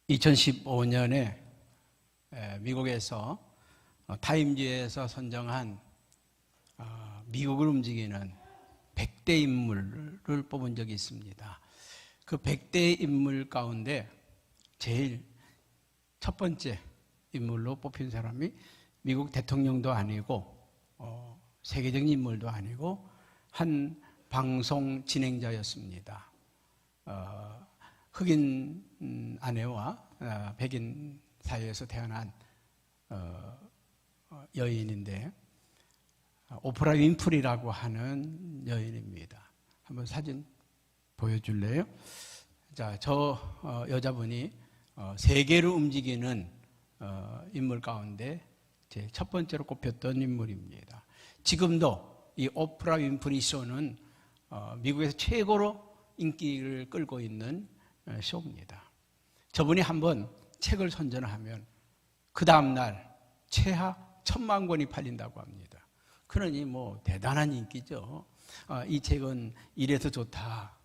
2015년에 미국에서 타임지에서 선정한 미국을 움직이는 100대 인물을 뽑은 적이 있습니다. 그 100대 인물 가운데 제일 첫 번째 인물로 뽑힌 사람이 미국 대통령도 아니고 세계적인 인물도 아니고 한 방송 진행자였습니다. 흑인 아내와 백인 사이에서 태어난 여인인데 오프라 윈프리라고 하는 여인입니다. 한번 사진 보여줄래요? 자, 저 여자분이 세계를 움직이는 인물 가운데 제 첫 번째로 꼽혔던 인물입니다. 지금도 이 오프라 윈프리 쇼는 미국에서 최고로 인기를 끌고 있는 쇼입니다. 저분이 한번 책을 선전하면 그 다음날 최하 1000만 권이 팔린다고 합니다. 그러니 뭐 대단한 인기죠. 이 책은 이래서 좋다.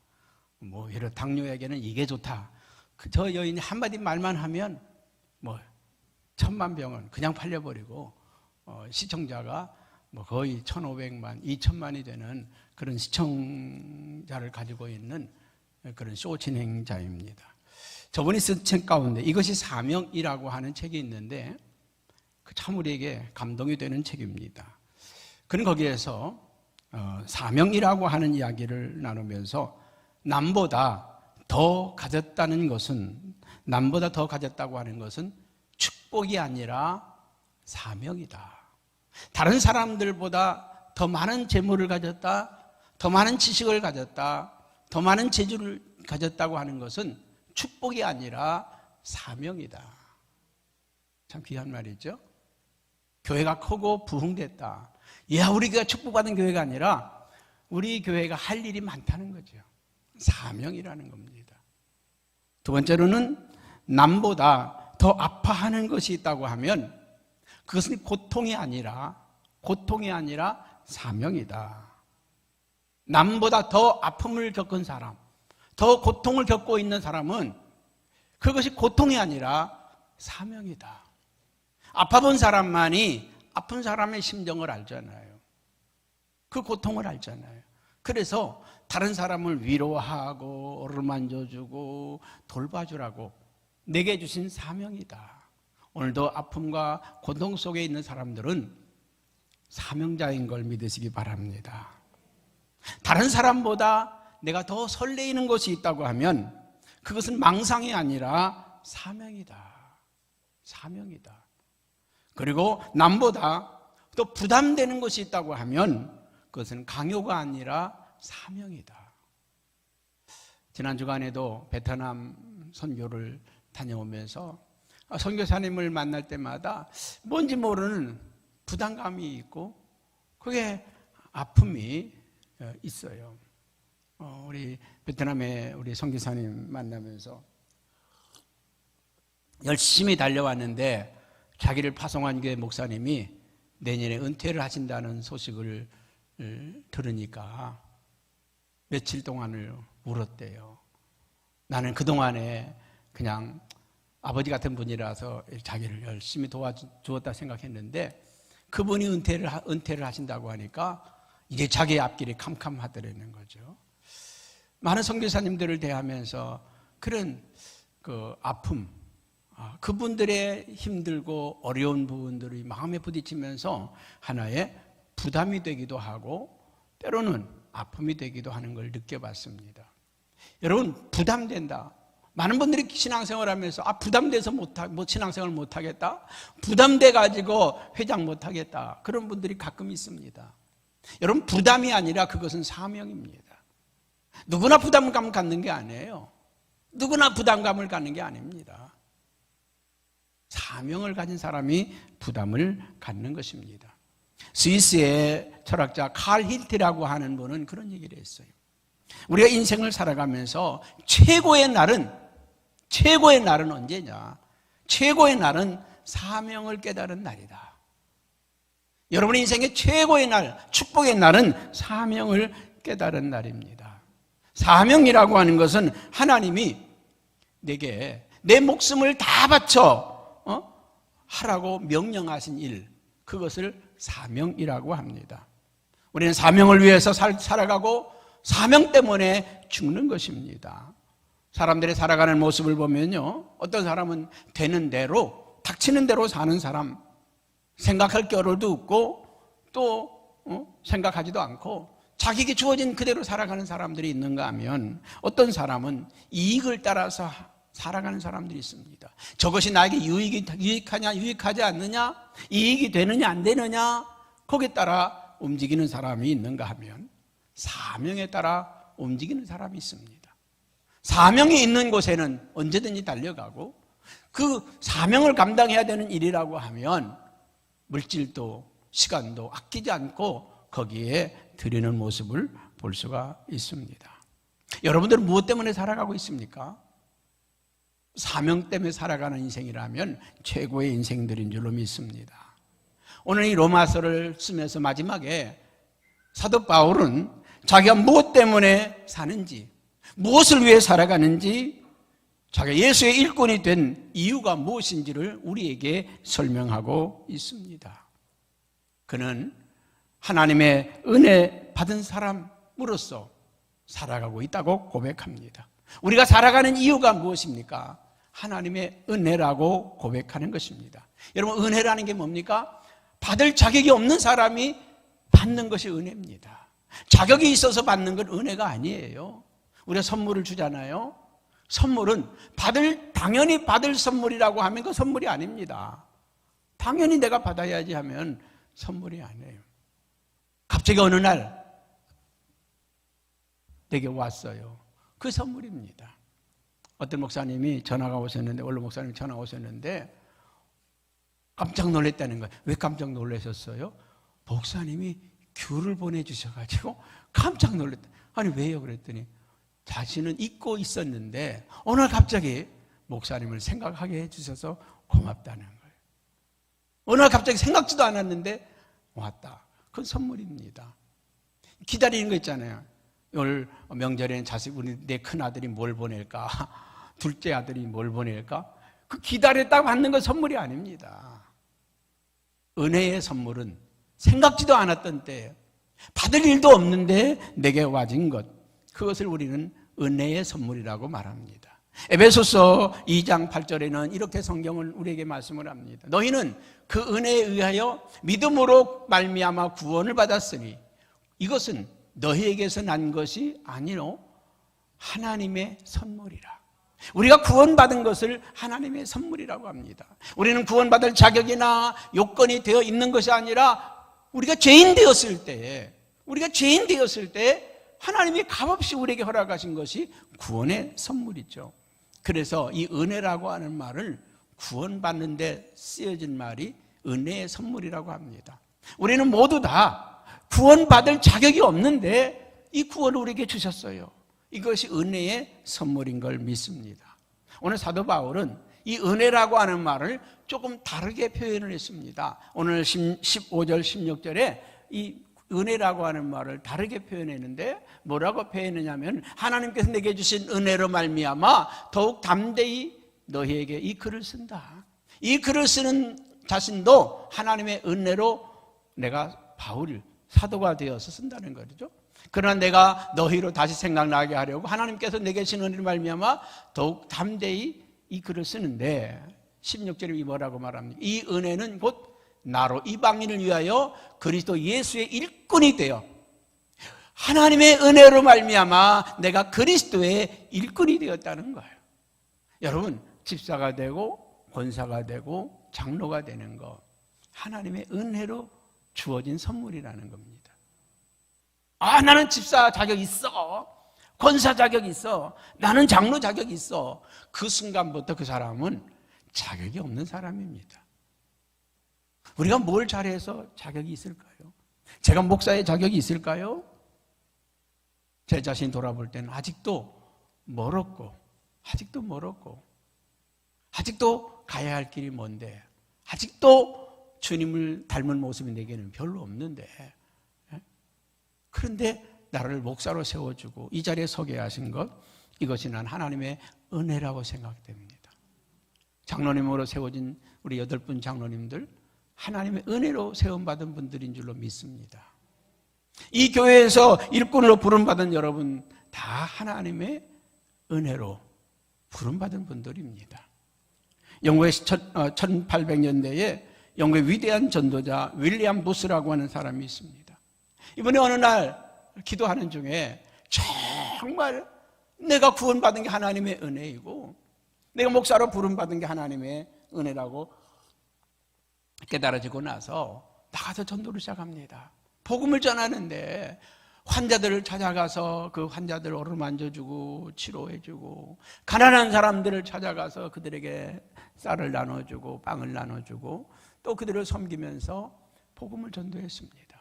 뭐 예를 당뇨에게는 이게 좋다. 저 여인이 한마디 말만 하면 뭐 1000만 병은 그냥 팔려버리고 시청자가 뭐 거의 1500만, 2000만이 되는 그런 시청자를 가지고 있는 그런 쇼 진행자입니다. 저분이 쓴 책 가운데 이것이 사명이라고 하는 책이 있는데 참 우리에게 감동이 되는 책입니다. 그는 거기에서 사명이라고 하는 이야기를 나누면서 남보다 더 가졌다는 것은, 남보다 더 가졌다고 하는 것은 축복이 아니라 사명이다. 다른 사람들보다 더 많은 재물을 가졌다, 더 많은 지식을 가졌다, 더 많은 재주를 가졌다고 하는 것은 축복이 아니라 사명이다. 참 귀한 말이죠. 교회가 크고 부흥됐다. 우리 교회가 축복받은 교회가 아니라 우리 교회가 할 일이 많다는 거죠. 사명이라는 겁니다. 두 번째로는 남보다 더 아파하는 것이 있다고 하면 그것은 고통이 아니라 사명이다. 남보다 더 아픔을 겪은 사람, 더 고통을 겪고 있는 사람은 그것이 고통이 아니라 사명이다. 아파본 사람만이 아픈 사람의 심정을 알잖아요. 그 고통을 알잖아요. 그래서 다른 사람을 위로하고 어루만져주고 돌봐주라고 내게 주신 사명이다. 오늘도 아픔과 고통 속에 있는 사람들은 사명자인 걸 믿으시기 바랍니다. 다른 사람보다 내가 더 설레이는 것이 있다고 하면 그것은 망상이 아니라 사명이다. 사명이다. 그리고 남보다 또 부담되는 것이 있다고 하면 그것은 강요가 아니라 사명이다. 지난 주간에도 베트남 선교를 다녀오면서 선교사님을 만날 때마다 뭔지 모르는 부담감이 있고 그게 아픔이 있어요. 우리 베트남의 우리 선교사님 만나면서 열심히 달려왔는데 자기를 파송한 교회 목사님이 내년에 은퇴를 하신다는 소식을 들으니까 며칠 동안을 울었대요. 나는 그동안에 그냥 아버지 같은 분이라서 자기를 열심히 도와주었다 생각했는데 그분이 은퇴를 하신다고 하니까 이제 자기의 앞길이 캄캄하더라는 거죠. 많은 선교사님들을 대하면서 그런 그 아픔, 그분들의 힘들고 어려운 부분들이 마음에 부딪히면서 하나의 부담이 되기도 하고 때로는 아픔이 되기도 하는 걸 느껴봤습니다. 여러분, 부담된다. 많은 분들이 신앙생활 하면서 부담돼서 신앙생활 못하겠다, 부담돼 가지고 회장 못하겠다, 그런 분들이 가끔 있습니다. 여러분, 부담이 아니라 그것은 사명입니다. 누구나 부담감을 갖는 게 아니에요. 누구나 부담감을 갖는 게 아닙니다. 사명을 가진 사람이 부담을 갖는 것입니다. 스위스의 철학자 칼 힐트라고 하는 분은 그런 얘기를 했어요. 우리가 인생을 살아가면서 최고의 날은 언제냐? 최고의 날은 사명을 깨달은 날이다. 여러분의 인생의 최고의 날, 축복의 날은 사명을 깨달은 날입니다. 사명이라고 하는 것은 하나님이 내게 내 목숨을 다 바쳐 하라고 명령하신 일, 그것을 사명이라고 합니다. 우리는 사명을 위해서 살아가고 사명 때문에 죽는 것입니다. 사람들이 살아가는 모습을 보면요, 어떤 사람은 되는 대로, 닥치는 대로 사는 사람, 생각할 겨를도 없고 또 생각하지도 않고 자기에게 주어진 그대로 살아가는 사람들이 있는가 하면, 어떤 사람은 이익을 따라서 살아가는 사람들이 있습니다. 저것이 나에게 유익하냐 유익하지 않느냐, 이익이 되느냐 안 되느냐, 거기에 따라 움직이는 사람이 있는가 하면 사명에 따라 움직이는 사람이 있습니다. 사명이 있는 곳에는 언제든지 달려가고, 그 사명을 감당해야 되는 일이라고 하면 물질도 시간도 아끼지 않고 거기에 드리는 모습을 볼 수가 있습니다. 여러분들은 무엇 때문에 살아가고 있습니까? 사명 때문에 살아가는 인생이라면 최고의 인생들인 줄로 믿습니다. 오늘 이 로마서를 쓰면서 마지막에 사도 바울은 자기가 무엇 때문에 사는지, 무엇을 위해 살아가는지, 자기가 예수의 일꾼이 된 이유가 무엇인지를 우리에게 설명하고 있습니다. 그는 하나님의 은혜 받은 사람으로서 살아가고 있다고 고백합니다. 우리가 살아가는 이유가 무엇입니까? 하나님의 은혜라고 고백하는 것입니다. 여러분, 은혜라는 게 뭡니까? 받을 자격이 없는 사람이 받는 것이 은혜입니다. 자격이 있어서 받는 건 은혜가 아니에요. 우리가 선물을 주잖아요. 선물은 당연히 받을 선물이라고 하면 그 선물이 아닙니다. 당연히 내가 받아야지 하면 선물이 아니에요. 갑자기 어느 날 내게 왔어요. 그 선물입니다. 어떤 목사님이 전화가 오셨는데, 원로 목사님이 전화가 오셨는데 깜짝 놀랐다는 거예요. 왜 깜짝 놀라셨어요? 목사님이 귤을 보내주셔가지고 깜짝 놀랐다. 아니 왜요? 그랬더니 자신은 잊고 있었는데 오늘 갑자기 목사님을 생각하게 해주셔서 고맙다는 거예요. 오늘 갑자기 생각지도 않았는데 왔다. 그건 선물입니다. 기다리는 거 있잖아요. 오늘 명절에는 내 큰아들이 뭘 보낼까, 둘째 아들이 뭘 보낼까, 그 기다렸다고 받는 건 선물이 아닙니다. 은혜의 선물은 생각지도 않았던 때에 받을 일도 없는데 내게 와진 것, 그것을 우리는 은혜의 선물이라고 말합니다. 에베소서 2장 8절에는 이렇게 성경을 우리에게 말씀을 합니다. 너희는 그 은혜에 의하여 믿음으로 말미암아 구원을 받았으니 이것은 너희에게서 난 것이 아니요 하나님의 선물이라. 우리가 구원받은 것을 하나님의 선물이라고 합니다. 우리는 구원받을 자격이나 요건이 되어 있는 것이 아니라 우리가 죄인 되었을 때에 하나님이 값없이 우리에게 허락하신 것이 구원의 선물이죠. 그래서 이 은혜라고 하는 말을 구원받는 데 쓰여진 말이 은혜의 선물이라고 합니다. 우리는 모두 다 구원받을 자격이 없는데 이 구원을 우리에게 주셨어요. 이것이 은혜의 선물인 걸 믿습니다. 오늘 사도 바울은 이 은혜라고 하는 말을 조금 다르게 표현을 했습니다. 오늘 15절 16절에 이 은혜라고 하는 말을 다르게 표현했는데 뭐라고 표현했냐면, 하나님께서 내게 주신 은혜로 말미암아 더욱 담대히 너희에게 이 글을 쓴다. 이 글을 쓰는 자신도 하나님의 은혜로 내가 바울 사도가 되어서 쓴다는 거죠. 그러나 내가 너희로 다시 생각나게 하려고 하나님께서 내게 주신 은혜로 말미암아 더욱 담대히 이 글을 쓰는데, 16절에 뭐라고 말합니까? 이 은혜는 곧 나로 이방인을 위하여 그리스도 예수의 일꾼이 되어, 하나님의 은혜로 말미암아 내가 그리스도의 일꾼이 되었다는 거예요. 여러분, 집사가 되고 권사가 되고 장로가 되는 거 하나님의 은혜로 주어진 선물이라는 겁니다. 나는 집사 자격 있어, 권사 자격 있어, 나는 장로 자격 있어. 그 순간부터 그 사람은 자격이 없는 사람입니다. 우리가 뭘 잘해서 자격이 있을까요? 제가 목사의 자격이 있을까요? 제 자신 돌아볼 때는 아직도 멀었고 아직도 가야 할 길이 먼데, 아직도 주님을 닮은 모습이 내게는 별로 없는데, 그런데 나를 목사로 세워주고 이 자리에 서게 하신 것, 이것이 난 하나님의 은혜라고 생각됩니다. 장로님으로 세워진 우리 8분 장로님들 하나님의 은혜로 세움받은 분들인 줄로 믿습니다. 이 교회에서 일꾼으로 부름받은 여러분 다 하나님의 은혜로 부름받은 분들입니다. 영국의 1800년대에 영국의 위대한 전도자 윌리엄 부스라고 하는 사람이 있습니다. 이번에 어느 날 기도하는 중에 정말 내가 구원받은 게 하나님의 은혜이고 내가 목사로 부름받은 게 하나님의 은혜라고 깨달아지고 나서 나가서 전도를 시작합니다. 복음을 전하는데 환자들을 찾아가서 그 환자들을 어루만져주고 치료해주고, 가난한 사람들을 찾아가서 그들에게 쌀을 나눠주고 빵을 나눠주고 또 그들을 섬기면서 복음을 전도했습니다.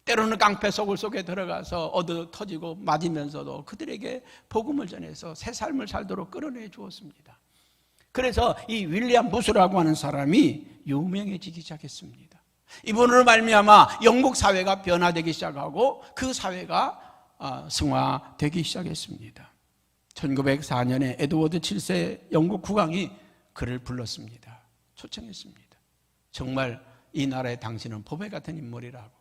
때로는 깡패 소굴 속에 들어가서 얻어 터지고 맞으면서도 그들에게 복음을 전해서 새 삶을 살도록 끌어내 주었습니다. 그래서 이 윌리엄 부스라고 하는 사람이 유명해지기 시작했습니다. 이분으로 말미암아 영국 사회가 변화되기 시작하고 그 사회가 승화되기 시작했습니다. 1904년에 에드워드 7세 영국 국왕이 그를 불렀습니다. 초청했습니다. 정말 이 나라의 당신은 보배 같은 인물이라고,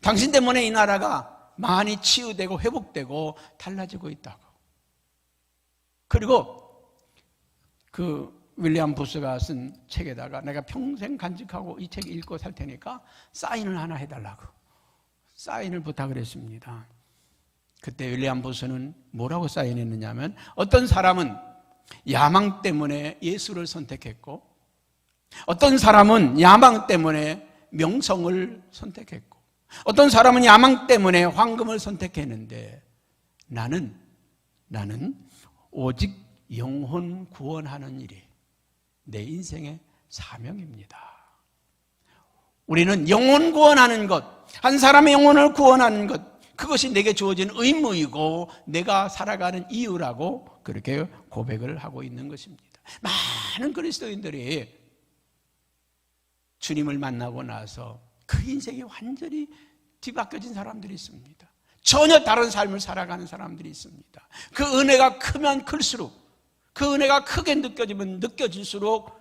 당신 때문에 이 나라가 많이 치유되고 회복되고 달라지고 있다고. 그리고 그 윌리엄 부스가 쓴 책에다가 내가 평생 간직하고 이 책 읽고 살 테니까 사인을 하나 해달라고 사인을 부탁을 했습니다. 그때 윌리엄 부스는 뭐라고 사인했느냐면, 어떤 사람은 야망 때문에 예수를 선택했고 어떤 사람은 야망 때문에 명성을 선택했고 어떤 사람은 야망 때문에 황금을 선택했는데 나는 오직 영혼 구원하는 일이 내 인생의 사명입니다. 우리는 영혼 구원하는 것, 한 사람의 영혼을 구원하는 것, 그것이 내게 주어진 의무이고 내가 살아가는 이유라고 그렇게 고백을 하고 있는 것입니다. 많은 그리스도인들이 주님을 만나고 나서 그 인생이 완전히 뒤바뀌어진 사람들이 있습니다. 전혀 다른 삶을 살아가는 사람들이 있습니다. 그 은혜가 크면 클수록, 그 은혜가 크게 느껴지면 느껴질수록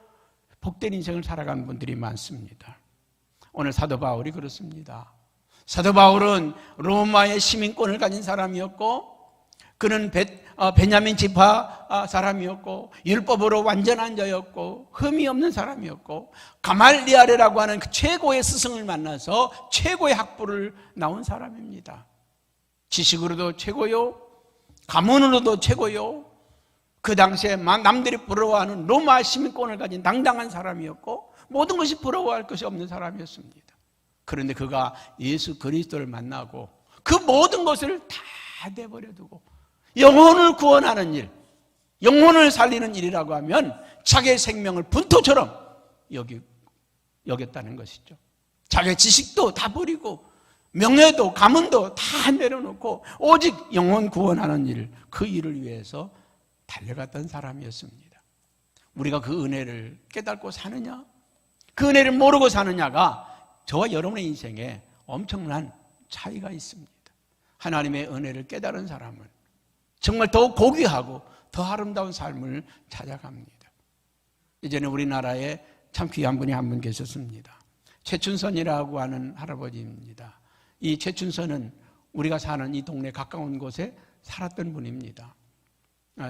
복된 인생을 살아가는 분들이 많습니다. 오늘 사도 바울이 그렇습니다. 사도 바울은 로마의 시민권을 가진 사람이었고 그는 베냐민 지파 사람이었고 율법으로 완전한 자였고 흠이 없는 사람이었고 가말리아레라고 하는 그 최고의 스승을 만나서 최고의 학부를 나온 사람입니다. 지식으로도 최고요, 가문으로도 최고요, 그 당시에 남들이 부러워하는 로마 시민권을 가진 당당한 사람이었고 모든 것이 부러워할 것이 없는 사람이었습니다. 그런데 그가 예수 그리스도를 만나고 그 모든 것을 다 내버려두고 영혼을 구원하는 일, 영혼을 살리는 일이라고 하면 자기의 생명을 분토처럼 여겼다는 것이죠. 자기의 지식도 다 버리고 명예도 가문도 다 내려놓고 오직 영혼 구원하는 일, 그 일을 위해서 달려갔던 사람이었습니다. 우리가 그 은혜를 깨닫고 사느냐, 그 은혜를 모르고 사느냐가 저와 여러분의 인생에 엄청난 차이가 있습니다. 하나님의 은혜를 깨달은 사람은 정말 더 고귀하고 더 아름다운 삶을 찾아갑니다. 이전에 우리나라에 참 귀한 분이 한 분 계셨습니다. 최춘선이라고 하는 할아버지입니다. 이 최춘선은 우리가 사는 이 동네 가까운 곳에 살았던 분입니다.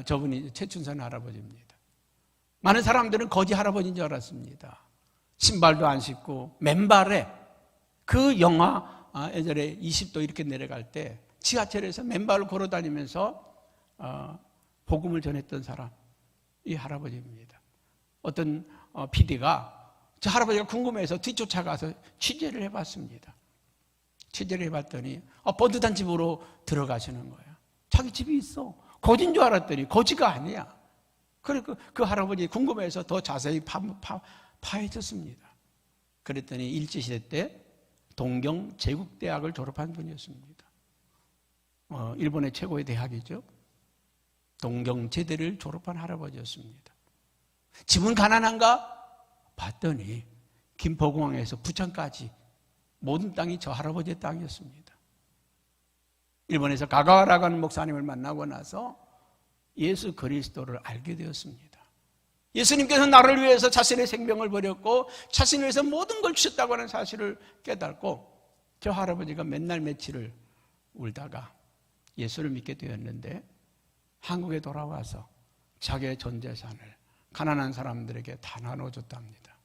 저분이 최춘선 할아버지입니다. 많은 사람들은 거지 할아버지인 줄 알았습니다. 신발도 안 신고 맨발에, 그 영하 예전에 20도 이렇게 내려갈 때 지하철에서 맨발로 걸어 다니면서 복음을 전했던 사람, 이 할아버지입니다. 어떤 PD가 저 할아버지가 궁금해서 뒤쫓아가서 취재를 해봤습니다. 취재를 해봤더니 번듯한 집으로 들어가시는 거예요. 자기 집이 있어. 거지인 줄 알았더니 거지가 아니야. 그래서 그 할아버지 궁금해서 더 자세히 파헤쳤습니다. 그랬더니 일제시대 때 동경 제국대학을 졸업한 분이었습니다. 일본의 최고의 대학이죠. 동경제대를 졸업한 할아버지였습니다. 집은 가난한가? 봤더니 김포공항에서 부천까지 모든 땅이 저 할아버지의 땅이었습니다. 일본에서 가가와라고 하는 목사님을 만나고 나서 예수 그리스도를 알게 되었습니다. 예수님께서 나를 위해서 자신의 생명을 버렸고 자신을 위해서 모든 걸 주셨다고 하는 사실을 깨닫고 저 할아버지가 맨날 며칠을 울다가 예수를 믿게 되었는데 한국에 돌아와서 자기의 전 재산을 가난한 사람들에게 다 나눠줬답니다.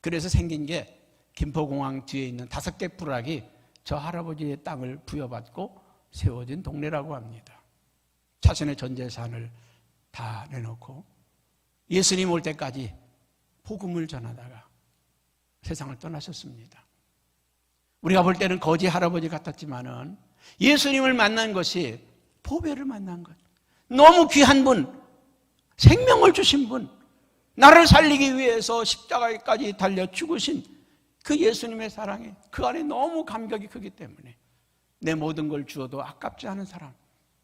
그래서 생긴 게 김포공항 뒤에 있는 5개 부락이 저 할아버지의 땅을 부여받고 세워진 동네라고 합니다. 자신의 전 재산을 다 내놓고 예수님 올 때까지 복음을 전하다가 세상을 떠나셨습니다. 우리가 볼 때는 거지 할아버지 같았지만은 예수님을 만난 것이 보배를 만난 것. 너무 귀한 분, 생명을 주신 분, 나를 살리기 위해서 십자가에까지 달려 죽으신 그 예수님의 사랑에 그 안에 너무 감격이 크기 때문에 내 모든 걸 주어도 아깝지 않은 사람,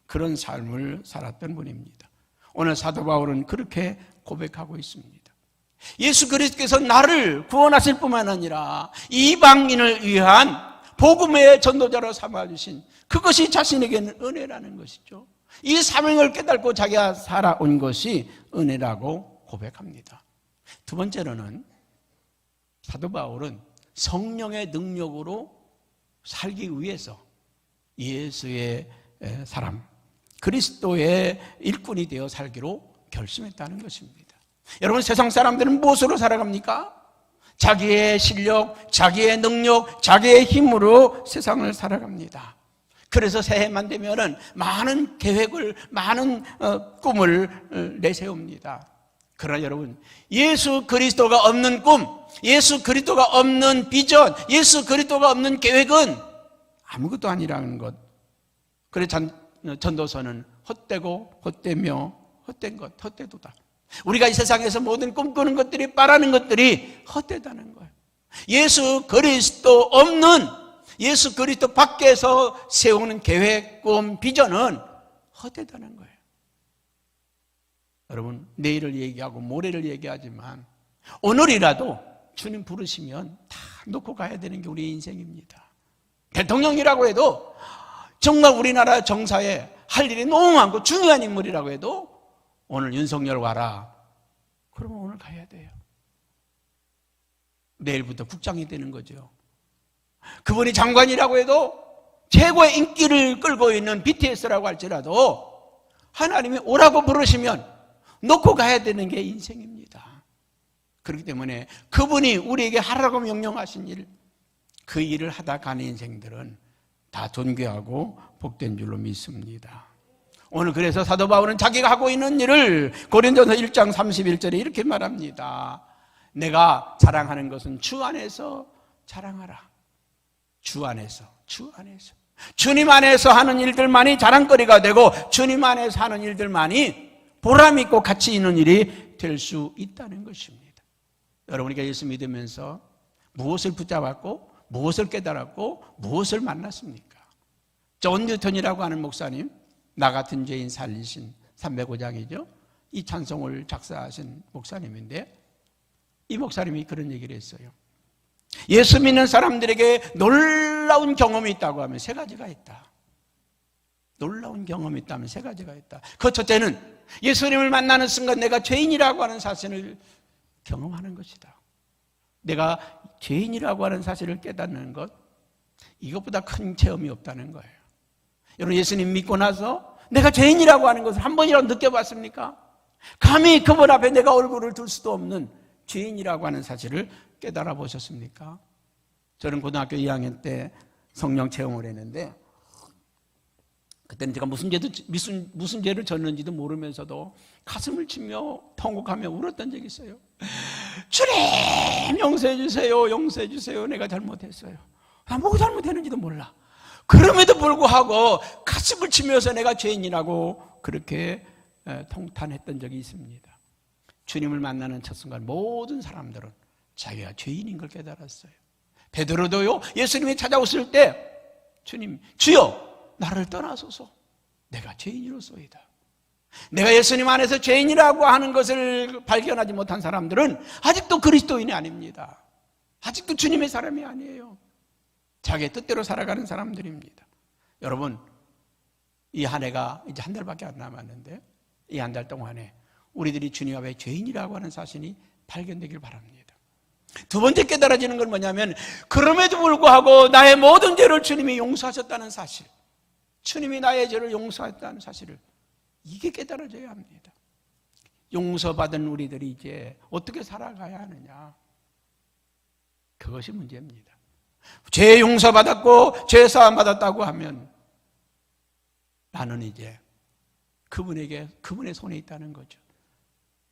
그런 삶을 살았던 분입니다. 오늘 사도 바울은 그렇게 고백하고 있습니다. 예수 그리스도께서 나를 구원하실 뿐만 아니라 이방인을 위한 복음의 전도자로 삼아주신 그것이 자신에게는 은혜라는 것이죠. 이 사명을 깨닫고 자기가 살아온 것이 은혜라고 고백합니다. 두 번째로는 사도 바울은 성령의 능력으로 살기 위해서 예수의 사람, 그리스도의 일꾼이 되어 살기로 결심했다는 것입니다. 여러분, 세상 사람들은 무엇으로 살아갑니까? 자기의 실력, 자기의 능력, 자기의 힘으로 세상을 살아갑니다. 그래서 새해만 되면은 많은 계획을, 많은 꿈을 내세웁니다. 그러나 여러분, 예수 그리스도가 없는 꿈, 예수 그리스도가 없는 비전, 예수 그리스도가 없는 계획은 아무것도 아니라는 것. 그래서 전도서는 헛되고 헛되며 헛된 것, 헛되도다. 우리가 이 세상에서 모든 꿈꾸는 것들이, 바라는 것들이 헛되다는 거예요. 예수 그리스도 없는, 예수 그리스도 밖에서 세우는 계획, 꿈, 비전은 헛되다는 거예요. 여러분, 내일을 얘기하고 모레를 얘기하지만 오늘이라도 주님 부르시면 다 놓고 가야 되는 게 우리의 인생입니다. 대통령이라고 해도 정말 우리나라 정사에 할 일이 너무 많고 중요한 인물이라고 해도 오늘 윤석열 와라, 그러면 오늘 가야 돼요. 내일부터 국장이 되는 거죠. 그분이 장관이라고 해도 최고의 인기를 끌고 있는 BTS라고 할지라도 하나님이 오라고 부르시면 놓고 가야 되는 게 인생입니다. 그렇기 때문에 그분이 우리에게 하라고 명령하신 일, 그 일을 하다 가는 인생들은 다 존귀하고 복된 줄로 믿습니다. 오늘 그래서 사도 바울은 자기가 하고 있는 일을 고린도서 1장 31절에 이렇게 말합니다. 내가 자랑하는 것은 주 안에서 자랑하라. 주 안에서, 주 안에서. 주님 안에서 하는 일들만이 자랑거리가 되고 주님 안에서 하는 일들만이 보람 있고 가치 있는 일이 될 수 있다는 것입니다. 여러분이 예수 믿으면서 무엇을 붙잡았고 무엇을 깨달았고 무엇을 만났습니까? 존 뉴턴이라고 하는 목사님, 나 같은 죄인 살리신 305장이죠. 이 찬송을 작사하신 목사님인데 이 목사님이 그런 얘기를 했어요. 예수 믿는 사람들에게 놀라운 경험이 있다고 하면 3가지가 있다. 놀라운 경험이 있다면 3가지가 있다. 그 첫째는 예수님을 만나는 순간 내가 죄인이라고 하는 사실을 경험하는 것이다. 내가 죄인이라고 하는 사실을 깨닫는 것, 이것보다 큰 체험이 없다는 거예요. 여러분, 예수님 믿고 나서 내가 죄인이라고 하는 것을 한 번이라도 느껴봤습니까? 감히 그분 앞에 내가 얼굴을 둘 수도 없는 죄인이라고 하는 사실을 깨달아 보셨습니까? 저는 고등학교 2학년 때 성령 체험을 했는데 그때는 제가 무슨 죄를 졌는지도 모르면서도 가슴을 치며 통곡하며 울었던 적이 있어요. 주님 용서해 주세요, 통치해 주세요. 내가 잘못했어요. 나 뭐가 잘못했는지도 몰라. 그럼에도 불구하고 가슴을 치면서 내가 죄인이라고 그렇게 통탄했던 적이 있습니다. 주님을 만나는 첫 순간 모든 사람들은 자기가 죄인인 걸 깨달았어요. 베드로도요, 예수님이 찾아오실 때 주님, 주여 나를 떠나소서, 내가 죄인이로소이다. 내가 예수님 안에서 죄인이라고 하는 것을 발견하지 못한 사람들은 아직도 그리스도인이 아닙니다. 아직도 주님의 사람이 아니에요. 자기의 뜻대로 살아가는 사람들입니다. 여러분, 이 한 해가 이제 한 달밖에 안 남았는데 이 한 달 동안에 우리들이 주님 앞에 죄인이라고 하는 사실이 발견되길 바랍니다. 두 번째 깨달아지는 건 뭐냐면 그럼에도 불구하고 나의 모든 죄를 주님이 용서하셨다는 사실, 주님이 나의 죄를 용서했다는 사실을, 이게 깨달아져야 합니다. 용서받은 우리들이 이제 어떻게 살아가야 하느냐, 그것이 문제입니다. 죄 용서받았고 죄 사함 받았다고 하면 나는 이제 그분의 손에 있다는 거죠.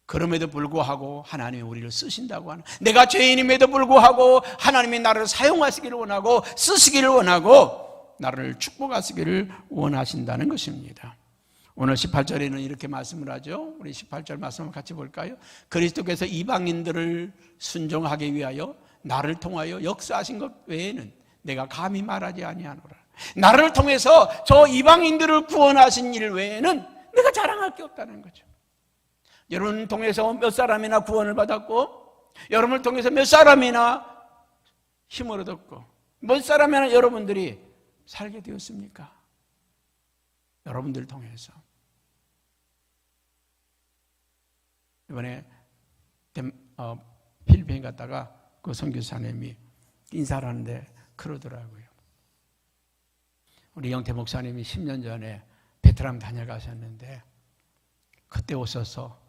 그럼에도 불구하고 하나님이 우리를 쓰신다고 하는, 내가 죄인임에도 불구하고 하나님이 나를 사용하시기를 원하고 쓰시기를 원하고 나를 축복하시기를 원하신다는 것입니다. 오늘 18절에는 이렇게 말씀을 하죠. 우리 18절 말씀을 같이 볼까요? 그리스도께서 이방인들을 순종하기 위하여 나를 통하여 역사하신 것 외에는 내가 감히 말하지 아니하노라. 나를 통해서 저 이방인들을 구원하신 일 외에는 내가 자랑할 게 없다는 거죠. 여러분을 통해서 몇 사람이나 구원을 받았고, 여러분을 통해서 몇 사람이나 힘을 얻었고, 몇 사람이나 여러분들이 살게 되었습니까? 여러분들을 통해서. 이번에 필리핀 갔다가 그 선교사님이 인사를 하는데 그러더라고요. 우리 영태 목사님이 10년 전에 베트남 다녀가셨는데 그때 오셔서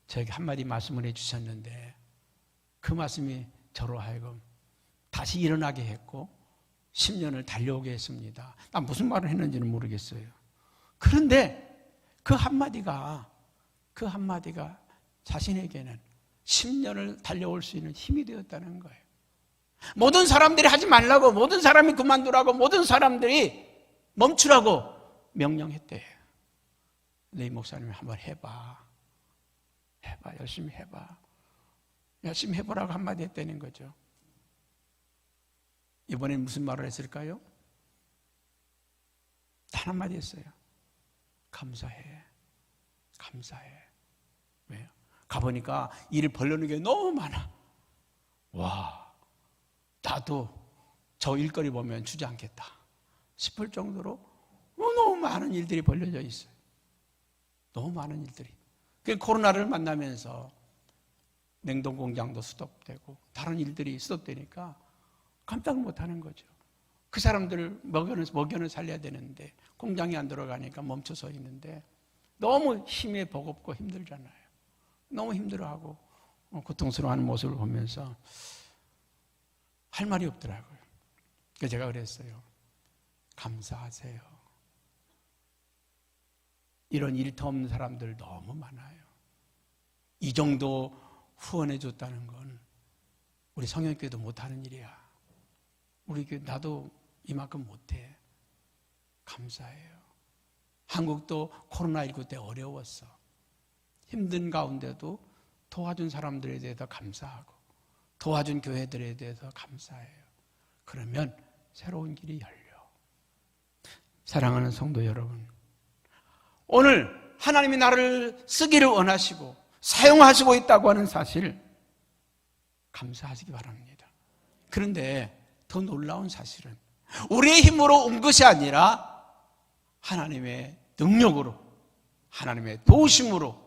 저에게 한마디 말씀을 해주셨는데 그 말씀이 저로 하여금 다시 일어나게 했고 10년을 달려오게 했습니다. 난 무슨 말을 했는지는 모르겠어요. 그런데 그 한마디가 자신에게는 10년을 달려올 수 있는 힘이 되었다는 거예요. 모든 사람들이 하지 말라고, 모든 사람이 그만두라고, 모든 사람들이 멈추라고 명령했대요. 근데 이 목사님이 한번 해봐, 열심히 해봐, 열심히 해보라고 한마디 했다는 거죠. 이번엔 무슨 말을 했을까요? 단 한마디 했어요. 감사해. 왜요? 가보니까 일을 벌려는 게 너무 많아. 와, 나도 저 일거리 보면 주지 않겠다 싶을 정도로 너무 많은 일들이 벌려져 있어요. 너무 많은 일들이. 코로나를 만나면서 냉동공장도 스톱되고 다른 일들이 스톱되니까 깜짝 못하는 거죠. 그 사람들을 먹여는 살려야 되는데 공장이 안 들어가니까 멈춰서 있는데 너무 힘에 버겁고 힘들잖아요. 너무 힘들어하고 고통스러워하는 모습을 보면서 할 말이 없더라고요. 그래서 제가 그랬어요. 감사하세요. 이런 일터 없는 사람들 너무 많아요. 이 정도 후원해 줬다는 건 우리 성형교회도 못하는 일이야. 우리 교회 나도 이만큼 못해. 감사해요. 한국도 코로나19 때 어려웠어. 힘든 가운데도 도와준 사람들에 대해서 감사하고 도와준 교회들에 대해서 감사해요. 그러면 새로운 길이 열려. 사랑하는 성도 여러분, 오늘 하나님이 나를 쓰기를 원하시고 사용하시고 있다고 하는 사실 감사하시기 바랍니다. 그런데 더 놀라운 사실은 우리의 힘으로 온 것이 아니라 하나님의 능력으로, 하나님의 도우심으로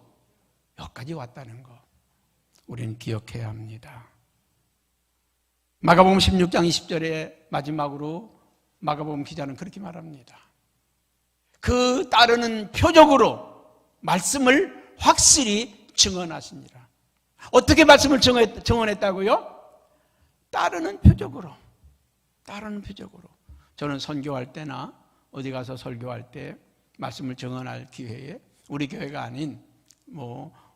여기까지 왔다는 거 우리는 기억해야 합니다. 마가복음 16장 20절에 마지막으로 마가복음 기자는 그렇게 말합니다. 그 따르는 표적으로 말씀을 확실히 증언하시니라. 어떻게 말씀을 증언했다고요? 따르는 표적으로. 저는 선교할 때나 어디 가서 설교할 때 말씀을 증언할 기회에 우리 교회가 아닌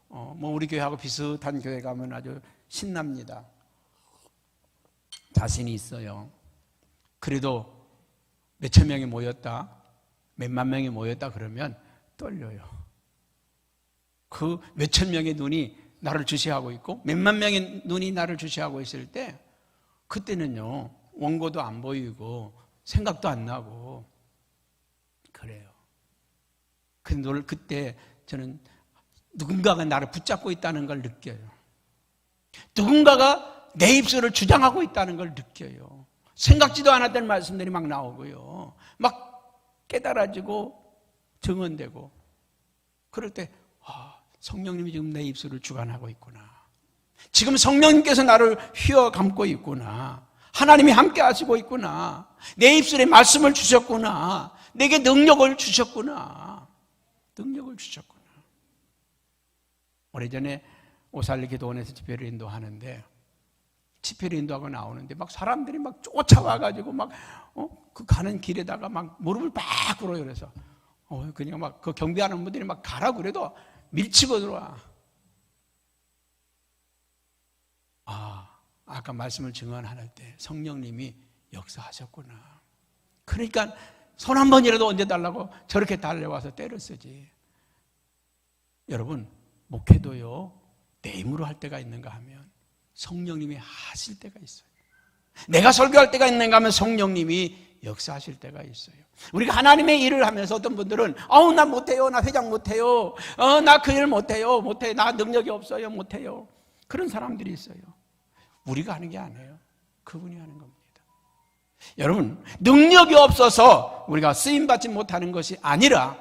우리 교회하고 비슷한 교회 가면 아주 신납니다. 자신이 있어요. 그래도 몇천 명이 모였다, 몇만 명이 모였다 그러면 떨려요. 그 몇천 명의 눈이 나를 주시하고 있고 몇만 명의 눈이 나를 주시하고 있을 때 그때는요, 원고도 안 보이고 생각도 안 나고 그래요. 근데 그때 저는 누군가가 나를 붙잡고 있다는 걸 느껴요. 누군가가 내 입술을 주장하고 있다는 걸 느껴요. 생각지도 않았던 말씀들이 막 나오고요. 막 깨달아지고 증언되고 그럴 때 성령님이 지금 내 입술을 주관하고 있구나. 지금 성령님께서 나를 휘어 감고 있구나. 하나님이 함께 하시고 있구나. 내 입술에 말씀을 주셨구나. 내게 능력을 주셨구나. 능력을 주셨구나. 오래전에 오살리 기도원에서 집회를 인도하는데, 집회를 인도하고 나오는데 막 사람들이 막 쫓아와가지고 막 그 가는 길에다가 막 무릎을 막 꿇어요. 그래서 그냥 막 그 경비하는 분들이 막 가라 그래도 밀치고 들어와. 아까 말씀을 증언할 때 성령님이 역사하셨구나. 그러니까 손 한 번이라도 얹어달라고 저렇게 달려와서 때를 쓰지. 여러분, 목회도요, 내 힘으로 할 때가 있는가 하면 성령님이 하실 때가 있어요. 내가 설교할 때가 있는가 하면 성령님이 역사하실 때가 있어요. 우리가 하나님의 일을 하면서 어떤 분들은 나 못해요, 나 회장 못해요, 나 그 일 못해요, 나 능력이 없어요, 못해요. 그런 사람들이 있어요. 우리가 하는 게 아니에요. 그분이 하는 겁니다. 여러분, 능력이 없어서 우리가 쓰임받지 못하는 것이 아니라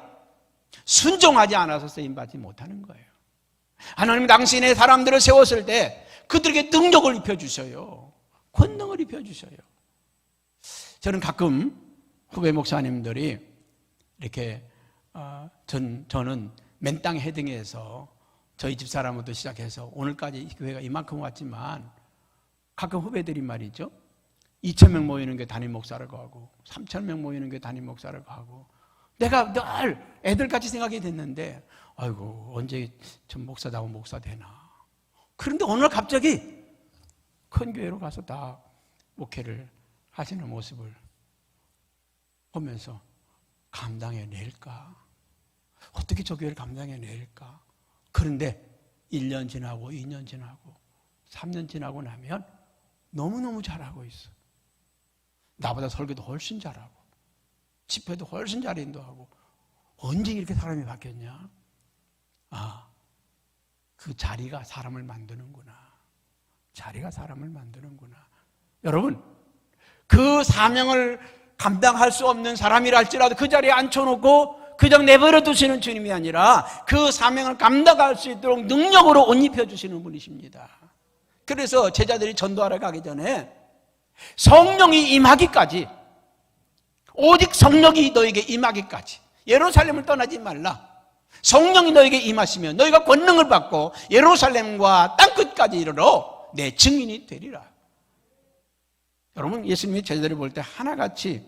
순종하지 않아서 쓰임받지 못하는 거예요. 하나님 당신의 사람들을 세웠을 때 그들에게 능력을 입혀주셔요. 권능을 입혀주셔요. 저는 가끔 후배 목사님들이 이렇게 저는 맨땅 헤딩에서 저희 집사람부터 시작해서 오늘까지 교회가 이만큼 왔지만 가끔 후배들이 말이죠, 2,000명 모이는 게 담임 목사를 가고 3,000명 모이는 게 담임 목사를 가고, 내가 늘 애들같이 생각이 됐는데 아이고 언제 전 목사다운 목사 되나. 그런데 오늘 갑자기 큰 교회로 가서 다 목회를 하시는 모습을 보면서 감당해낼까? 어떻게 저 교회를 감당해낼까? 그런데 1년 지나고 2년 지나고 3년 지나고 나면 너무너무 잘하고 있어. 나보다 설교도 훨씬 잘하고 집회도 훨씬 잘 인도하고. 언제 이렇게 사람이 바뀌었냐? 그 자리가 사람을 만드는구나. 자리가 사람을 만드는구나. 여러분, 그 사명을 감당할 수 없는 사람이라 할지라도 그 자리에 앉혀놓고 그냥 내버려 두시는 주님이 아니라 그 사명을 감당할 수 있도록 능력으로 옷 입혀주시는 분이십니다. 그래서 제자들이 전도하러 가기 전에 성령이 임하기까지, 오직 성령이 너에게 임하기까지 예루살렘을 떠나지 말라. 성령이 너에게 임하시면 너희가 권능을 받고 예루살렘과 땅끝까지 이르러 내 증인이 되리라. 여러분, 예수님이 제자들을 볼 때 하나같이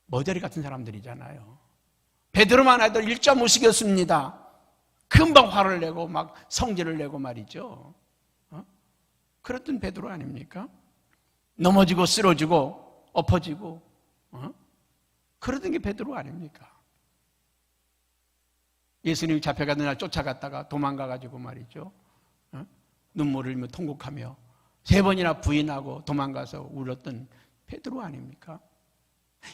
머저리 같은 사람들이잖아요. 베드로만 해도 일자 무식이었습니다. 금방 화를 내고 막 성질을 내고 말이죠. 그랬던 베드로 아닙니까? 넘어지고 쓰러지고 엎어지고 그러던 게 베드로 아닙니까? 예수님이 잡혀가던 날 쫓아갔다가 도망가가지고 말이죠, 눈물을 흘리며 통곡하며 3번이나 부인하고 도망가서 울었던 베드로 아닙니까?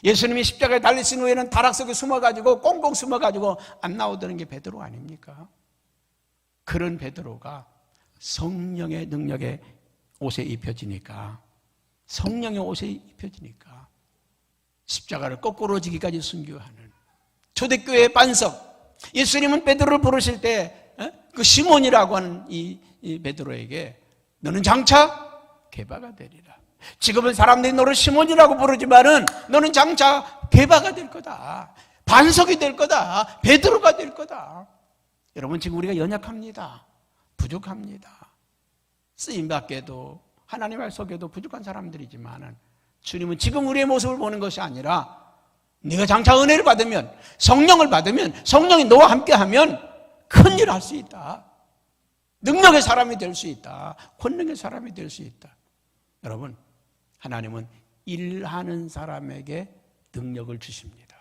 예수님이 십자가에 달리신 후에는 다락 속에 숨어가지고 꽁꽁 숨어가지고 안 나오던 게 베드로 아닙니까? 그런 베드로가 성령의 능력에 옷에 입혀지니까, 성령의 옷에 입혀지니까 십자가를 거꾸로 지기까지 순교하는 초대교회의 반석. 예수님은 베드로를 부르실 때 그 시몬이라고 하는 이 베드로에게 너는 장차 게바가 되리라. 지금은 사람들이 너를 시몬이라고 부르지만은 너는 장차 게바가 될 거다. 반석이 될 거다. 베드로가 될 거다. 여러분, 지금 우리가 연약합니다. 부족합니다. 쓰임받게도 하나님 말 속에도 부족한 사람들이지만은 주님은 지금 우리의 모습을 보는 것이 아니라 네가 장차 은혜를 받으면, 성령을 받으면, 성령이 너와 함께하면 큰 일을 할 수 있다. 능력의 사람이 될 수 있다. 권능의 사람이 될 수 있다. 여러분, 하나님은 일하는 사람에게 능력을 주십니다.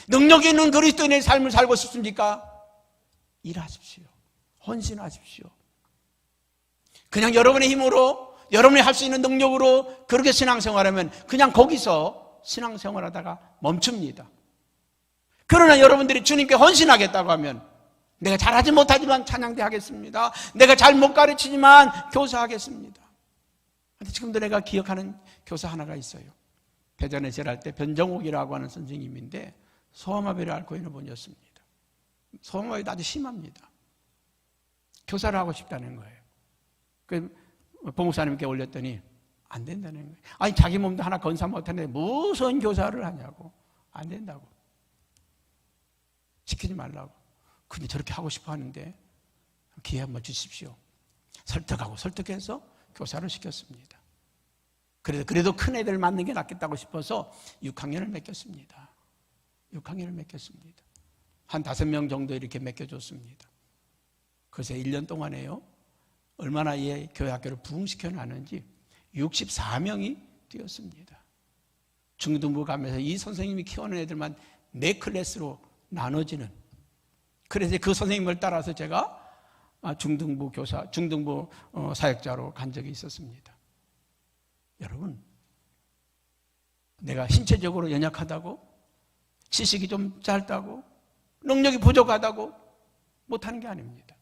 능력 있는 그리스도인의 삶을 살고 싶습니까? 일하십시오. 헌신하십시오. 그냥 여러분의 힘으로, 여러분이 할 수 있는 능력으로 그렇게 신앙생활하면 그냥 거기서 신앙생활하다가 멈춥니다. 그러나 여러분들이 주님께 헌신하겠다고 하면, 내가 잘하지 못하지만 찬양대 하겠습니다. 내가 잘 못 가르치지만 교사하겠습니다. 근데 지금도 내가 기억하는 교사 하나가 있어요. 대전에 제일 할 때 변정옥이라고 하는 선생님인데 소아마비를 앓고 있는 분이었습니다. 소망이 아주 심합니다. 교사를 하고 싶다는 거예요. 그 보목사님께 올렸더니 안 된다는 거예요. 아니 자기 몸도 하나 건사 못하는데 무슨 교사를 하냐고. 안 된다고. 시키지 말라고. 근데 저렇게 하고 싶어 하는데 기회 한번 주십시오. 설득하고 설득해서 교사를 시켰습니다. 그래도 큰 애들 맞는 게 낫겠다고 싶어서 6학년을 맡겼습니다. 6학년을 맡겼습니다. 한 5명 정도 이렇게 맡겨줬습니다. 그래서 1년 동안에요. 얼마나 이 교회학교를 부흥시켜 놨는지 64명이 뛰었습니다. 중등부 가면서 이 선생님이 키우는 애들만 4클래스로 나눠지는. 그래서 그 선생님을 따라서 제가 중등부 교사, 중등부 사역자로 간 적이 있었습니다. 여러분, 내가 신체적으로 연약하다고, 지식이 좀 짧다고, 능력이 부족하다고 못하는 게 아닙니다.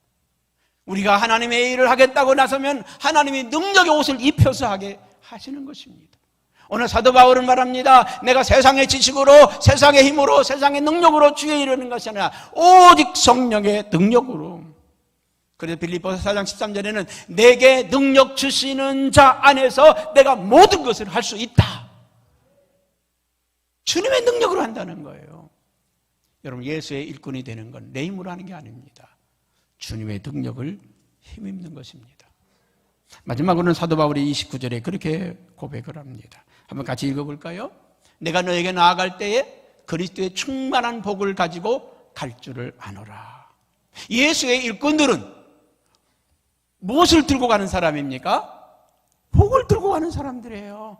우리가 하나님의 일을 하겠다고 나서면 하나님이 능력의 옷을 입혀서 하게 하시는 것입니다. 오늘 사도 바울은 말합니다. 내가 세상의 지식으로, 세상의 힘으로, 세상의 능력으로 주에 이르는 것이 아니라 오직 성령의 능력으로. 그래서 빌립보서 4장 13절에는 내게 능력 주시는 자 안에서 내가 모든 것을 할 수 있다. 주님의 능력으로 한다는 거예요. 여러분, 예수의 일꾼이 되는 건 내 힘으로 하는 게 아닙니다. 주님의 능력을 힘입는 것입니다. 마지막으로는 사도 바울이 29절에 그렇게 고백을 합니다. 한번 같이 읽어볼까요? 내가 너에게 나아갈 때에 그리스도의 충만한 복을 가지고 갈 줄을 아노라. 예수의 일꾼들은 무엇을 들고 가는 사람입니까? 복을 들고 가는 사람들이에요.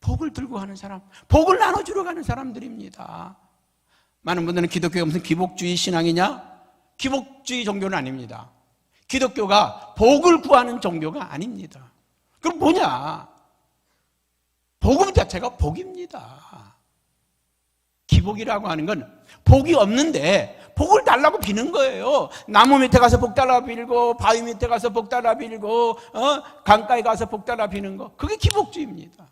복을 들고 가는 사람, 복을 나눠주러 가는 사람들입니다. 많은 분들은 기독교가 무슨 기복주의 신앙이냐? 기복주의 종교는 아닙니다. 기독교가 복을 구하는 종교가 아닙니다. 그럼 뭐냐? 복음 자체가 복입니다. 기복이라고 하는 건 복이 없는데 복을 달라고 비는 거예요. 나무 밑에 가서 복 달라 빌고, 바위 밑에 가서 복 달라 빌고, 강가에 가서 복 달라 비는 거, 그게 기복주의입니다.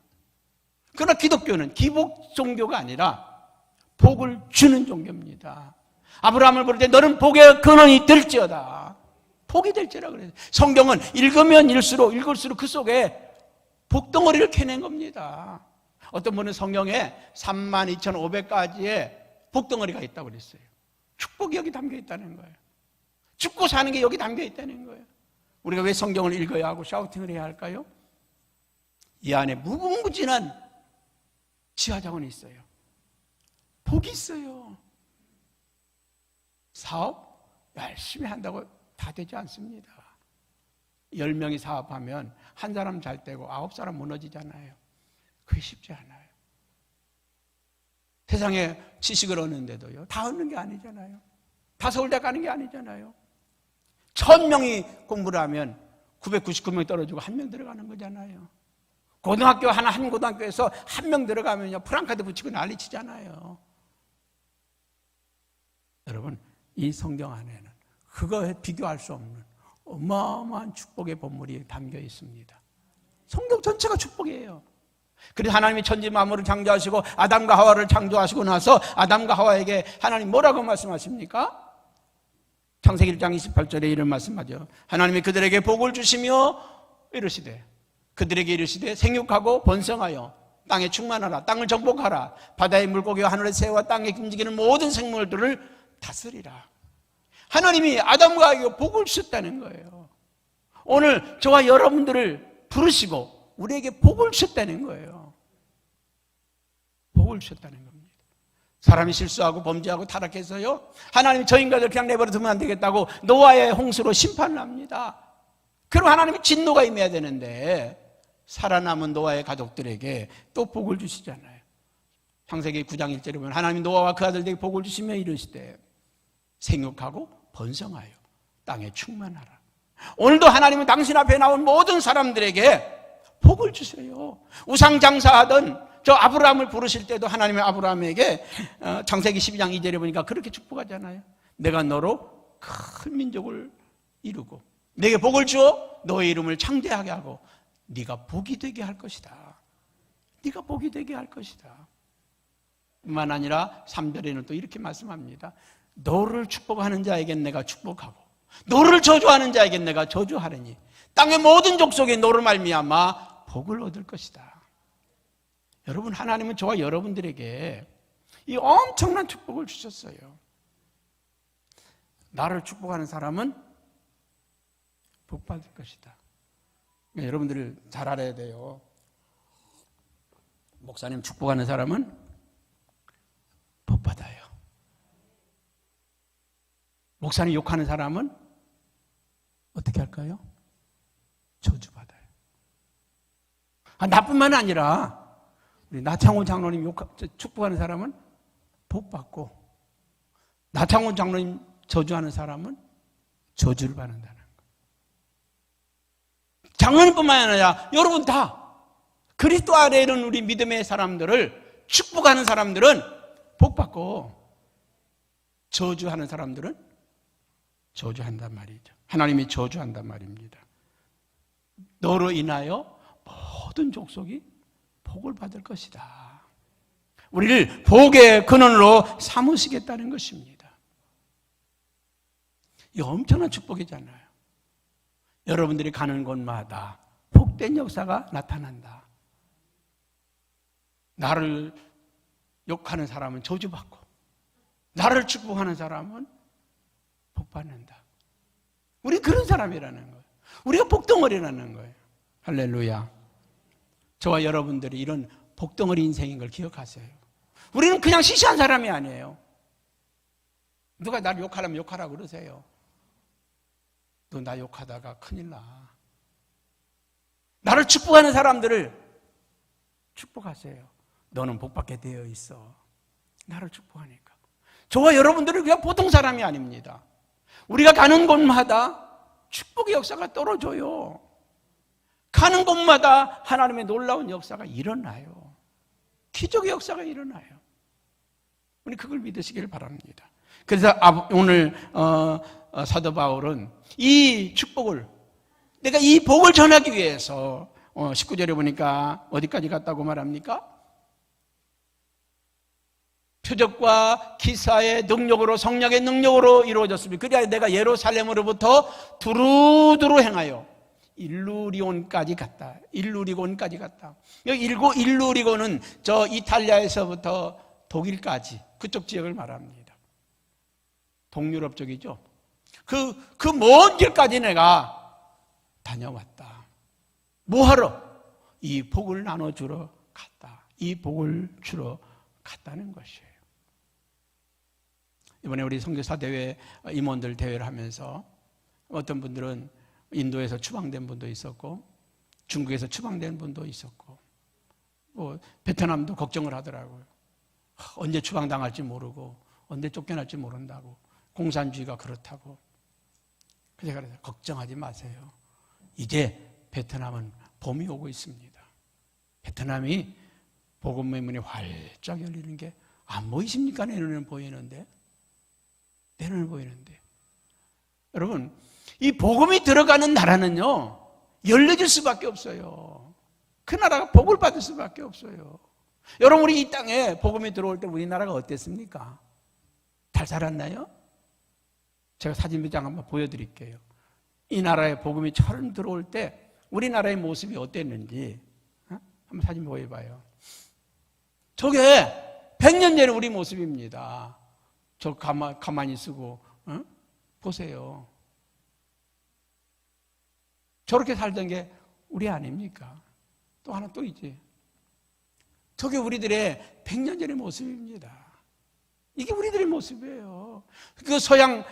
그러나 기독교는 기복 종교가 아니라 복을 주는 종교입니다. 아브라함을 부를 때 너는 복의 근원이 될지어다. 복이 될지라 그래요. 성경은 읽으면 읽을수록 그 속에 복덩어리를 캐낸 겁니다. 어떤 분은 성경에 32,500가지의 복덩어리가 있다고 그랬어요. 축복이 여기 담겨 있다는 거예요. 죽고 사는 게 여기 담겨 있다는 거예요. 우리가 왜 성경을 읽어야 하고 샤우팅을 해야 할까요? 이 안에 무궁무진한 지하자원이 있어요. 복이 있어요. 사업 열심히 한다고 다 되지 않습니다. 10명이 사업하면 한 사람 잘 되고 9사람 무너지잖아요. 그게 쉽지 않아요. 세상에 지식을 얻는데도요, 다 얻는 게 아니잖아요. 다 서울대 가는 게 아니잖아요. 1000명이 공부를 하면 999명이 떨어지고 1명 들어가는 거잖아요. 고등학교 한 고등학교에서 1명 들어가면요, 프랑카드 붙이고 난리치잖아요. 여러분, 이 성경 안에는 그거에 비교할 수 없는 어마어마한 축복의 본물이 담겨 있습니다. 성경 전체가 축복이에요. 그래서 하나님이 천지 만물을 창조하시고 아담과 하와를 창조하시고 나서 아담과 하와에게 하나님 뭐라고 말씀하십니까? 창세기 1장 28절에 이런 말씀하죠. 하나님이 그들에게 복을 주시며 이르시되, 그들에게 이르시되 생육하고 번성하여 땅에 충만하라, 땅을 정복하라, 바다의 물고기와 하늘의 새와 땅에 움직이는 모든 생물들을 다스리라. 하나님이 아담과 하와에게 복을 주셨다는 거예요. 오늘 저와 여러분들을 부르시고 우리에게 복을 주셨다는 거예요. 복을 주셨다는 겁니다. 사람이 실수하고 범죄하고 타락해서요, 하나님이 저 인간을 그냥 내버려 두면 안 되겠다고 노아의 홍수로 심판을 합니다. 그럼 하나님이 진노가 임해야 되는데 살아남은 노아의 가족들에게 또 복을 주시잖아요. 창세기 9장 1절에 보면 하나님이 노아와 그 아들에게 복을 주시며 이르시되 생육하고 번성하여 땅에 충만하라. 오늘도 하나님은 당신 앞에 나온 모든 사람들에게 복을 주세요. 우상장사하던 저 아브라함을 부르실 때도 하나님의 아브라함에게 창세기 12장 2절에 보니까 그렇게 축복하잖아요. 내가 너로 큰 민족을 이루고 내게 복을 주어 너의 이름을 창대하게 하고 네가 복이 되게 할 것이다. 네가 복이 되게 할 것이다. 뿐만 아니라 3절에는 또 이렇게 말씀합니다. 너를 축복하는 자에겐 내가 축복하고 너를 저주하는 자에겐 내가 저주하리니 땅의 모든 족속이 너로 말미암아 복을 얻을 것이다. 여러분, 하나님은 저와 여러분들에게 이 엄청난 축복을 주셨어요. 나를 축복하는 사람은 복 받을 것이다. 그러니까 여러분들 잘 알아야 돼요. 목사님 축복하는 사람은 복 받아요. 목사님 욕하는 사람은 어떻게 할까요? 저주받아요. 나뿐만 아니라 우리 나창호 장로님 축복하는 사람은 복 받고 나창호 장로님 저주하는 사람은 저주를 받는다는 거예요. 장로님뿐만 아니라 여러분 다 그리스도 안에 있는 우리 믿음의 사람들을 축복하는 사람들은 복 받고 저주하는 사람들은 저주한단 말이죠. 하나님이 저주한단 말입니다. 너로 인하여 모든 족속이 복을 받을 것이다. 우리를 복의 근원으로 삼으시겠다는 것입니다. 이 엄청난 축복이잖아요. 여러분들이 가는 곳마다 복된 역사가 나타난다. 나를 욕하는 사람은 저주받고 나를 축복하는 사람은 복받는다. 우리 그런 사람이라는 거예요. 우리가 복덩어리라는 거예요. 할렐루야. 저와 여러분들이 이런 복덩어리 인생인 걸 기억하세요. 우리는 그냥 시시한 사람이 아니에요. 누가 나를 욕하라면 욕하라 그러세요. 너 나 욕하다가 큰일 나. 나를 축복하는 사람들을 축복하세요. 너는 복받게 되어 있어. 나를 축복하니까. 저와 여러분들은 그냥 보통 사람이 아닙니다. 우리가 가는 곳마다 축복의 역사가 떨어져요. 가는 곳마다 하나님의 놀라운 역사가 일어나요. 기적의 역사가 일어나요. 우리 그걸 믿으시길 바랍니다. 그래서 오늘 사도 바울은 이 축복을, 내가 이 복을 전하기 위해서 19절에 보니까 어디까지 갔다고 말합니까? 표적과 기사의 능력으로, 성령의 능력으로 이루어졌습니다. 그래야 내가 예루살렘으로부터 두루두루 행하여 일루리온까지 갔다. 일루리곤까지 갔다. 여기 일루리곤은 저 이탈리아에서부터 독일까지 그쪽 지역을 말합니다. 동유럽 쪽이죠. 그 먼 길까지 내가 다녀왔다. 뭐하러? 이 복을 나눠주러 갔다. 이 복을 주러 갔다는 것이에요. 이번에 우리 선교사 대회 임원들 대회를 하면서 어떤 분들은 인도에서 추방된 분도 있었고 중국에서 추방된 분도 있었고 베트남도 걱정을 하더라고요. 언제 추방당할지 모르고 언제 쫓겨날지 모른다고, 공산주의가 그렇다고. 그래서 제가 그래서 걱정하지 마세요. 이제 베트남은 봄이 오고 있습니다. 베트남이 복음의 문이 활짝 열리는 게 안 보이십니까? 내년은 보이는데. 내년은 보이는데. 여러분, 이 복음이 들어가는 나라는요, 열려질 수밖에 없어요. 그 나라가 복을 받을 수밖에 없어요. 여러분, 우리 이 땅에 복음이 들어올 때 우리나라가 어땠습니까? 잘 살았나요? 제가 사진 몇 장 한번 보여드릴게요. 이 나라에 복음이 처음 들어올 때 우리나라의 모습이 어땠는지 한번 사진 보여봐요. 저게 100년 전에 우리 모습입니다. 저 가만히 쓰고 보세요. 저렇게 살던 게 우리 아닙니까? 또 하나 또 있지. 저게 우리들의 100년 전의 모습입니다. 이게 우리들의 모습이에요. 그 서양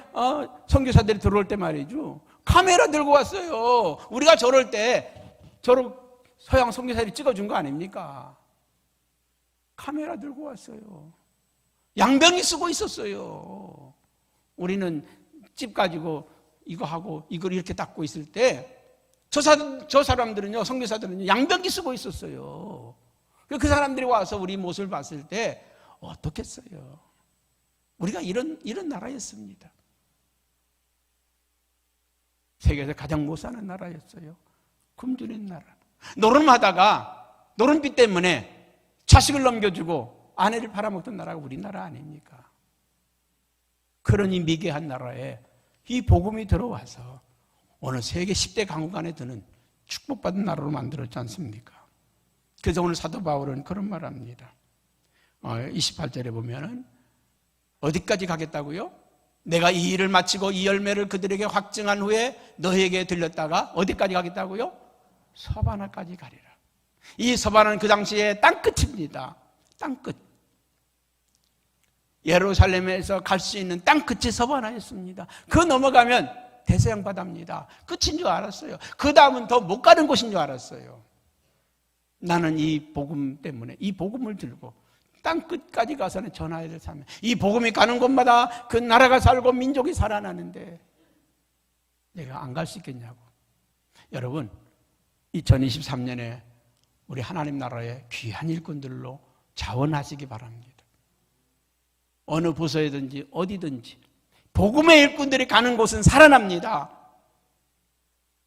선교사들이 들어올 때 말이죠, 카메라 들고 왔어요. 우리가 저럴 때 서양 선교사들이 찍어준 거 아닙니까? 카메라 들고 왔어요. 양병이 쓰고 있었어요. 우리는 집 가지고 이거 하고 이걸 이렇게 닦고 있을 때 저 사람들은요, 선교사들은요, 양병기 쓰고 있었어요. 그 사람들이 와서 우리 모습을 봤을 때 어떻겠어요? 우리가 이런 나라였습니다. 세계에서 가장 못 사는 나라였어요. 굶주린 나라. 노름하다가 노름비 때문에 자식을 넘겨주고 아내를 팔아먹던 나라가 우리나라 아닙니까? 그런 이 미개한 나라에 이 복음이 들어와서 오늘 세계 10대 강국 안에 드는 축복받은 나라로 만들었지 않습니까? 그래서 오늘 사도 바울은 그런 말을 합니다. 28절에 보면은 어디까지 가겠다고요? 내가 이 일을 마치고 이 열매를 그들에게 확증한 후에 너희에게 들렸다가 어디까지 가겠다고요? 서바나까지 가리라. 이 서바나는 그 당시에 땅끝입니다. 땅끝. 예루살렘에서 갈 수 있는 땅끝이 서바나였습니다. 그 넘어가면 대서양 바다입니다. 끝인 줄 알았어요. 그 다음은 더 못 가는 곳인 줄 알았어요. 나는 이 복음 때문에 이 복음을 들고 땅 끝까지 가서는 전하야 될 사람. 이 복음이 가는 곳마다 그 나라가 살고 민족이 살아나는데 내가 안 갈 수 있겠냐고. 여러분 2023년에 우리 하나님 나라의 귀한 일꾼들로 자원하시기 바랍니다. 어느 부서에든지 어디든지 복음의 일꾼들이 가는 곳은 살아납니다.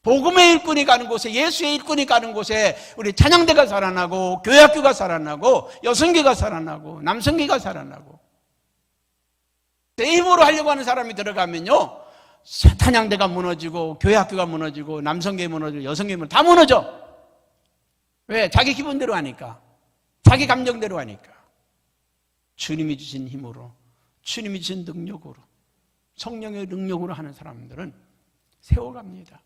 복음의 일꾼이 가는 곳에, 예수의 일꾼이 가는 곳에 우리 찬양대가 살아나고 교회학교가 살아나고 여성계가 살아나고 남성계가 살아나고. 내 힘으로 하려고 하는 사람이 들어가면요 찬양대가 무너지고 교회학교가 무너지고 남성계 무너지고 여성계 무너지고 다 무너져. 왜? 자기 기분대로 하니까, 자기 감정대로 하니까. 주님이 주신 힘으로, 주님이 주신 능력으로, 성령의 능력으로 하는 사람들은 세워갑니다.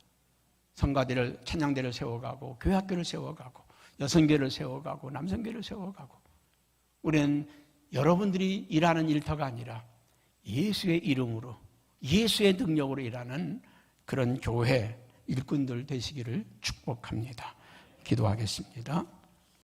성가대를, 찬양대를 세워가고 교회학교를 세워가고 여성계를 세워가고 남성계를 세워가고. 우리는 여러분들이 일하는 일터가 아니라 예수의 이름으로, 예수의 능력으로 일하는 그런 교회 일꾼들 되시기를 축복합니다. 기도하겠습니다.